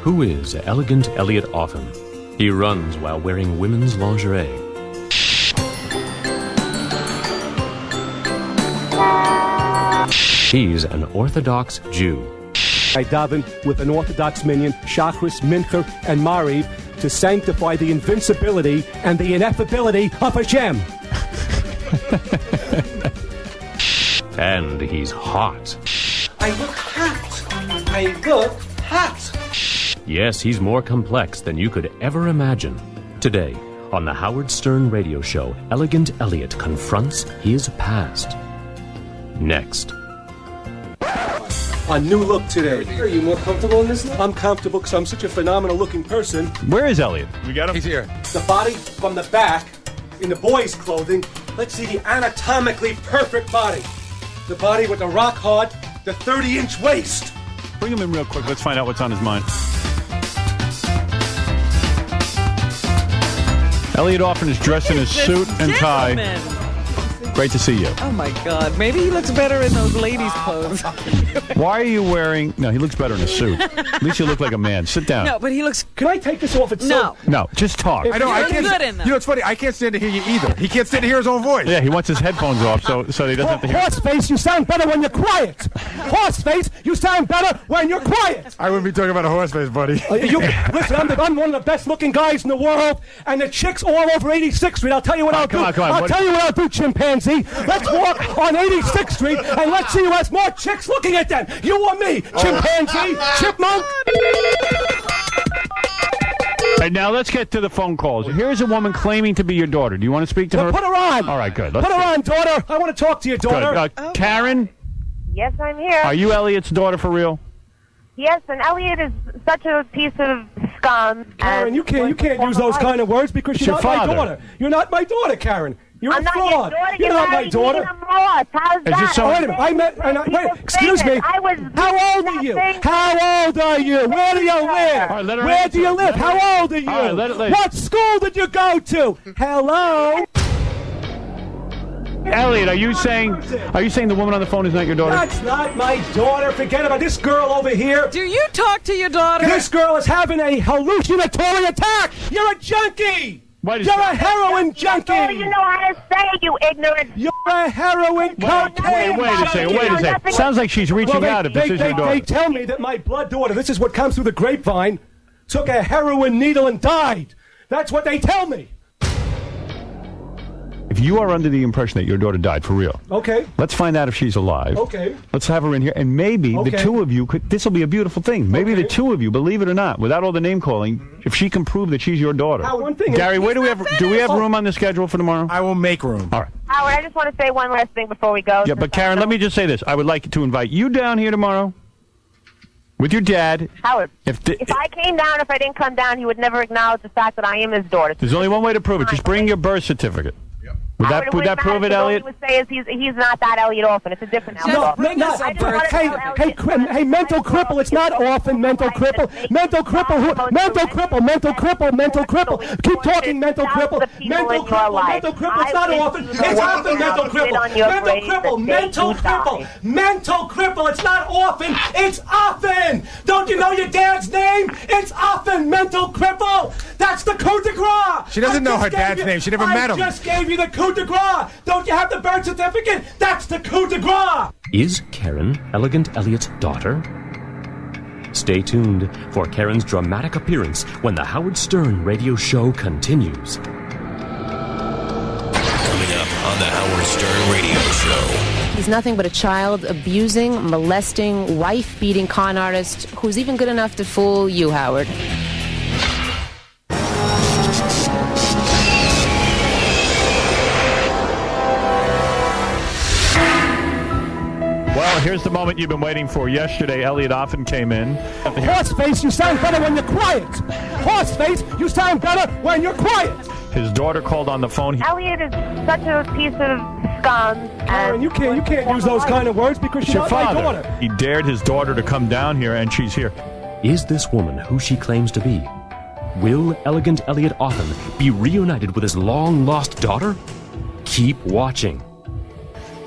Who is Elegant Elliot Offen? He runs while wearing women's lingerie. He's an Orthodox Jew. I daven with an Orthodox minion, Shachris, Mincher, and Mariv, to sanctify the invincibility and the ineffability of Hashem. And he's hot. I look hot. I look hot. Yes, he's more complex than you could ever imagine. Today, on the Howard Stern radio show, Elegant Elliot confronts his past. Next. A new look today. Are you more comfortable in this look? I'm comfortable because I'm such a phenomenal looking person. Where is Elliot? We got him? He's here. The body from the back, in the boys' clothing. Let's see the anatomically perfect body. The body with the rock hard, the 30-inch waist. Bring him in real quick. Let's find out what's on his mind. Elliot Offen is dressed in a suit and tie. Great to see you. Oh, my God. Maybe he looks better in those ladies' clothes. Why are you wearing... No, he looks better in a suit. At least you look like a man. Sit down. No, but he looks... Can I take this off? It's No. No, just talk. I know. I can't. good in them. You know, it's funny. I can't stand to hear you either. He can't stand to hear his own voice. Yeah, he wants his headphones off so he doesn't have to hear. Horseface, you sound better when you're quiet. Horseface, you sound better when you're quiet. I wouldn't be talking about a horse face, buddy. Listen, I'm one of the best looking guys in the world, and the chicks all over 86th Street. I'll tell you what I'll do. I'll tell you what I'll do, chimpanzee. Let's walk on 86th Street, and let's see who has more chicks looking at them. You or me, chimpanzee, chipmunk. Right, now let's get to the phone calls. Here's a woman claiming to be your daughter. Do you want to speak to her? Put her on. All right, good. Put her on, daughter. I want to talk to your daughter. Karen? Yes, I'm here. Are you Elliot's daughter for real? Yes, and Elliot is such a piece of scum. Karen, you can't use those kind of words because you're not my daughter. You're not my daughter, Karen. You're I'm a fraud. Not You're not my daughter. How's that? Wait a minute. Wait, excuse me. How old are you? How old are you? Where do you live? Right, Where do you live? How old are you? Right, what school did you go to? Hello? Elliot, are you saying the woman on the phone is not your daughter? That's not my daughter. Forget about this girl over here. Do you talk to your daughter? This girl is having a hallucinatory attack. You're a junkie. You're a heroin junkie! You know how to say it, you ignorant... You're a heroin cocaine! Wait a second. Sounds like she's reaching out if this is your daughter. They tell me that my blood daughter, this is what comes through the grapevine, took a heroin needle and died. That's what they tell me. If you are under the impression that your daughter died for real, okay, let's find out if she's alive. Okay. Let's have her in here, and maybe the two of you could. This will be a beautiful thing. Maybe the two of you, believe it or not, without all the name calling, if she can prove that she's your daughter. One thing, Gary, where do we have room on the schedule for tomorrow? I will make room. All right. Howard, I just want to say one last thing before we go. Yeah, but Karen, let me just say this. I would like to invite you down here tomorrow with your dad. Howard, if I came down, if I didn't come down, he would never acknowledge the fact that I am his daughter. There's only one way to prove it. Just bring your birth certificate. Would that prove it, Elliot? All he would say is he's not that Elliot Offen. It's a different Elliot. Hey, mental cripple. It's not Offen. Mental cripple. Mental cripple. Mental cripple. Mental cripple. Mental cripple. Keep talking, mental cripple. Mental cripple. Mental cripple. It's not Offen. It's Offen. Mental cripple. Mental cripple. Mental cripple. Mental cripple. It's not Offen. It's Offen. Don't you know your dad's name? It's Offen. Mental cripple. That's the coup de grace. She doesn't know her dad's name. She never met him. I just gave you the coup de grace. Don't you have the birth certificate? That's the coup de grace. Is Karen Elegant Elliot's daughter? Stay tuned for Karen's dramatic appearance when the Howard Stern radio show continues. Coming up on the Howard Stern radio show. He's nothing but a child-abusing, molesting, wife-beating con artist who's even good enough to fool you, Howard. Well, here's the moment you've been waiting for. Yesterday, Elliot Offen came in. Horseface, you sound better when you're quiet. Horseface, you sound better when you're quiet. His daughter called on the phone. Elliot is such a piece of scum. Karen, you can't use those kind of words because she's not my daughter. He dared his daughter to come down here, and she's here. Is this woman who she claims to be? Will Elegant Elliot Offen be reunited with his long-lost daughter? Keep watching.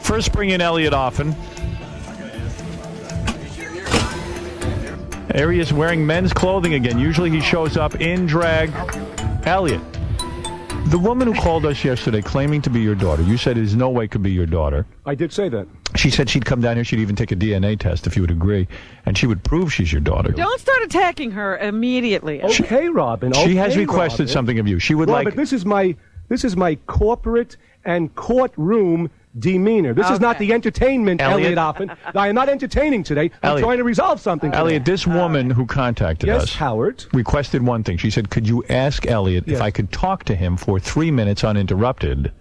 First, bring in Elliot Offen. Arius wearing men's clothing again. Usually he shows up in drag. Elliot, the woman who called us yesterday claiming to be your daughter, you said there's no way could be your daughter. I did say that. She said she'd come down here. She'd even take a DNA test if you would agree. And she would prove she's your daughter. Don't start attacking her immediately. Okay, Robin. She has requested Robin. something of you. She would Robin, this is my corporate and courtroom demeanor. This is not the entertainment, Elliot Offen. I am not entertaining today. I'm trying to resolve something today. Elliot, this woman who contacted us Howard, requested one thing. She said, could you ask Elliot if I could talk to him for 3 minutes uninterrupted,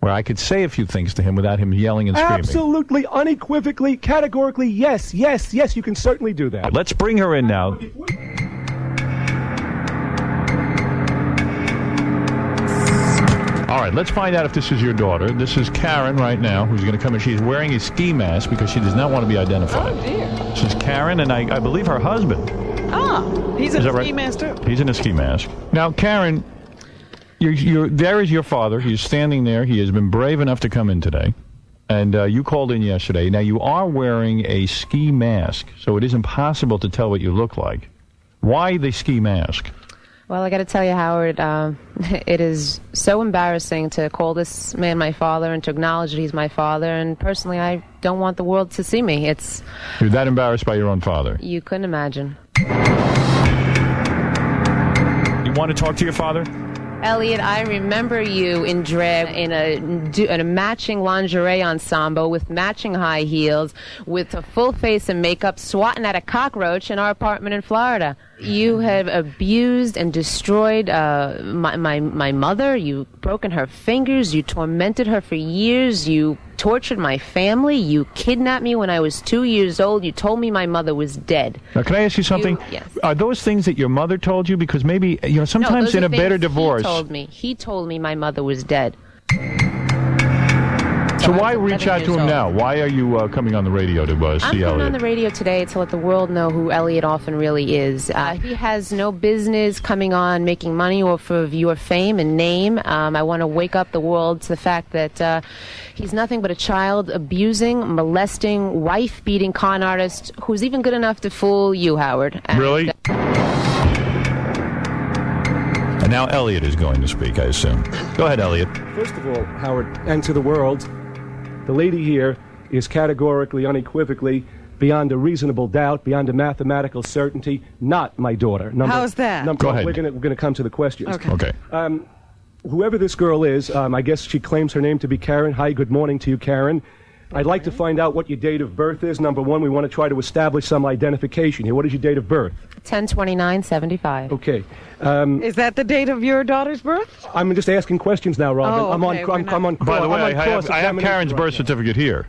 where I could say a few things to him without him yelling and screaming? Absolutely, unequivocally, categorically, yes, you can certainly do that. Let's bring her in now. All right, let's find out if this is your daughter. This is Karen right now, who's going to come in. She's wearing a ski mask because she does not want to be identified. Oh, dear. This is Karen, and I believe her husband. Ah, he's in a ski right? mask, too. He's in a ski mask. Now, Karen, there is your father. He's standing there. He has been brave enough to come in today. And you called in yesterday. Now, you are wearing a ski mask, so it is impossible to tell what you look like. Why the ski mask? Well, I got to tell you, Howard, it is so embarrassing to call this man my father and to acknowledge that he's my father. And personally, I don't want the world to see me. You're that embarrassed by your own father? You couldn't imagine. You want to talk to your father? Elliot, I remember you in drag in a matching lingerie ensemble with matching high heels, with a full face of makeup, swatting at a cockroach in our apartment in Florida. You have abused and destroyed my mother. You've broken her fingers. You tormented her for years. You tortured my family. You kidnapped me when I was 2 years old. You told me my mother was dead. Now, can I ask you something? Yes. Are those things that your mother told you? Because maybe, sometimes in a better divorce. He told me my mother was dead. So why reach out to him now? Why are you coming on the radio to see Elliot? I'm coming on the radio today to let the world know who Elliot Offen really is. He has no business coming on making money off of your fame and name. I want to wake up the world to the fact that he's nothing but a child-abusing, molesting, wife-beating con artist who's even good enough to fool you, Howard. Really? And now Elliot is going to speak, I assume. Go ahead, Elliot. First of all, Howard, and to the world, the lady here is categorically, unequivocally, beyond a reasonable doubt, beyond a mathematical certainty, not my daughter. How's that? Go ahead. We're going to come to the questions. Okay. Whoever this girl is, I guess she claims her name to be Karen. Hi, good morning to you, Karen. I'd like to find out what your date of birth is. Number one, we want to try to establish some identification here. What is your date of birth? 10/29/75. Okay. Is that the date of your daughter's birth? I'm just asking questions now, Robin. Oh, okay, I'm on. By the way, I have cross-examination Karen's birth certificate here.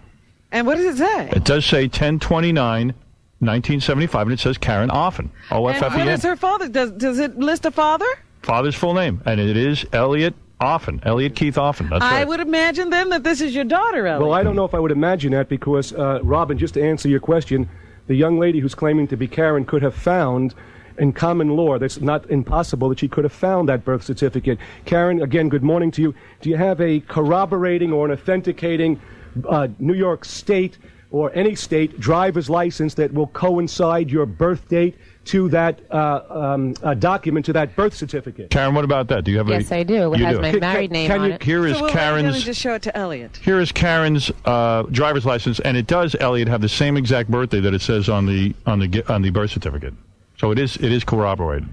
And what does it say? It does say 10/29/1975, and it says Karen Offen. And what is her father? Does it list a father? Father's full name, and it is Elliot Offen. Elliot Keith Offen. That's right. I would imagine then that this is your daughter, Elliot. Well, I don't know if I would imagine that because, Robin, just to answer your question, the young lady who's claiming to be Karen could have found, in common law, that's not impossible that she could have found that birth certificate. Karen, again, good morning to you. Do you have a corroborating or an authenticating New York State or any state driver's license that will coincide your birth date to that document, to that birth certificate? Karen, what about that? Do you have Yes, I do. It has my married name on it. Here is Karen's. Just show it to Elliot. Here is Karen's driver's license, and it does, Elliot, have the same exact birthday that it says on the birth certificate. So it is corroborated.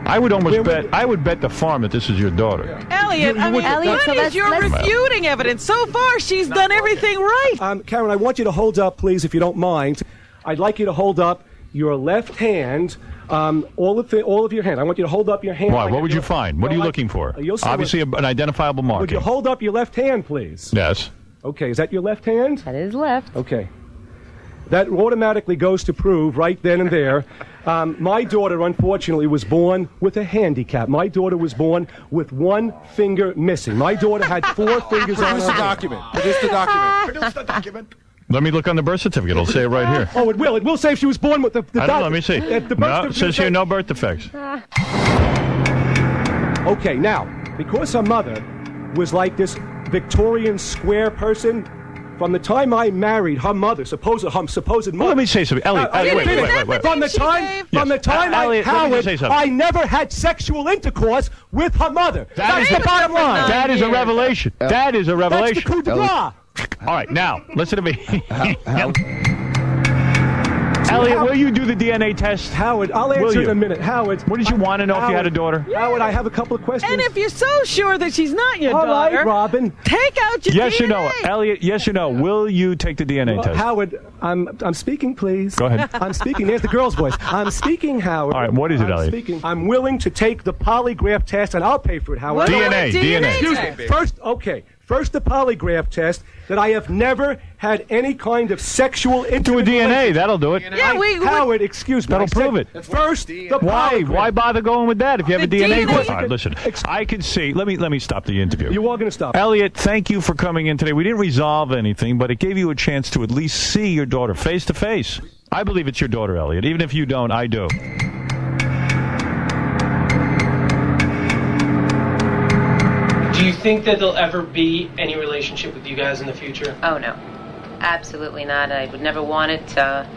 I would bet the farm that this is your daughter. Elliot, you're refuting evidence. So far, she's done everything right. Karen, I want you to hold up, please, if you don't mind. I'd like you to hold up your left hand, all of your hand. I want you to hold up your hand. Why? What would you find? What are you looking for? Obviously, an identifiable marking. Would you hold up your left hand, please? Yes. Okay, is that your left hand? That is left. Okay. That automatically goes to prove right then and there. My daughter, unfortunately, was born with a handicap. My daughter was born with one finger missing. My daughter had 4 fingers on her. Produce the document. Produce the document. Produce the document. Let me look on the birth certificate. It'll say it right here. Oh, it will. It will say if she was born with the I don't know. Let me see. No, it says here no birth defects. Okay, now, because her mother was like this Victorian square person From the time I married her mother, supposed mother. Well, let me say something. Elliot, wait. From the time Elliot, Howard, I never had sexual intercourse with her mother. That's the bottom line. That is a revelation. That is a revelation. That's the coup de grace. All right, now, listen to me. Elliot, will you do the DNA test? Howard, I'll answer in a minute. Howard. What did you want to know if you had a daughter? Howard, I have a couple of questions. And if you're so sure that she's not your daughter, all right, Robin. take out your Yes DNA. or no? Elliot, yes or no? Will you take the DNA test? Howard, I'm speaking, please. Go ahead. I'm speaking. There's the girl's voice. I'm speaking, Howard. All right, what is it, Elliot? Speaking. I'm willing to take the polygraph test, and I'll pay for it, Howard. DNA. Excuse me. First, the polygraph test that I have never had any kind of sexual intimate Do a DNA. That'll do it. Yeah, Howard, excuse me. That'll prove it. First, the Why? polygraph. Why bother going with that if you have a DNA test? All right, listen. Ex- I can see. Let me stop the interview. You are going to stop. Elliot, thank you for coming in today. We didn't resolve anything, but it gave you a chance to at least see your daughter face to face. I believe it's your daughter, Elliot. Even if you don't, I do. Do you think that there'll ever be any relationship with you guys in the future? Oh, no. Absolutely not. I would never want it.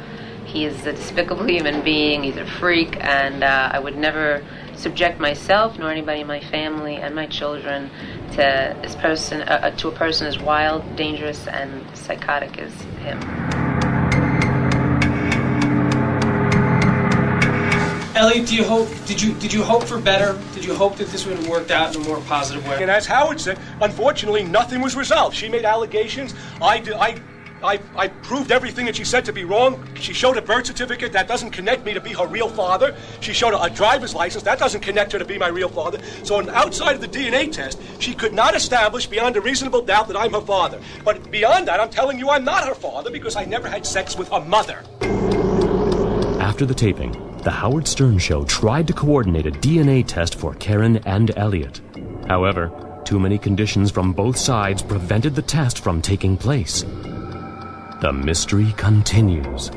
He is a despicable human being. He's a freak, and I would never subject myself, nor anybody in my family and my children, to this person, to a person as wild, dangerous, and psychotic as him. Elliot, did you hope for better? Did you hope that this would have worked out in a more positive way? And as Howard said, unfortunately, nothing was resolved. She made allegations. I proved everything that she said to be wrong. She showed a birth certificate that doesn't connect me to be her real father. She showed a driver's license that doesn't connect her to be my real father. So outside of the DNA test, she could not establish beyond a reasonable doubt that I'm her father. But beyond that, I'm telling you I'm not her father because I never had sex with her mother. After the taping, the Howard Stern Show tried to coordinate a DNA test for Karen and Elliot. However, too many conditions from both sides prevented the test from taking place. The mystery continues.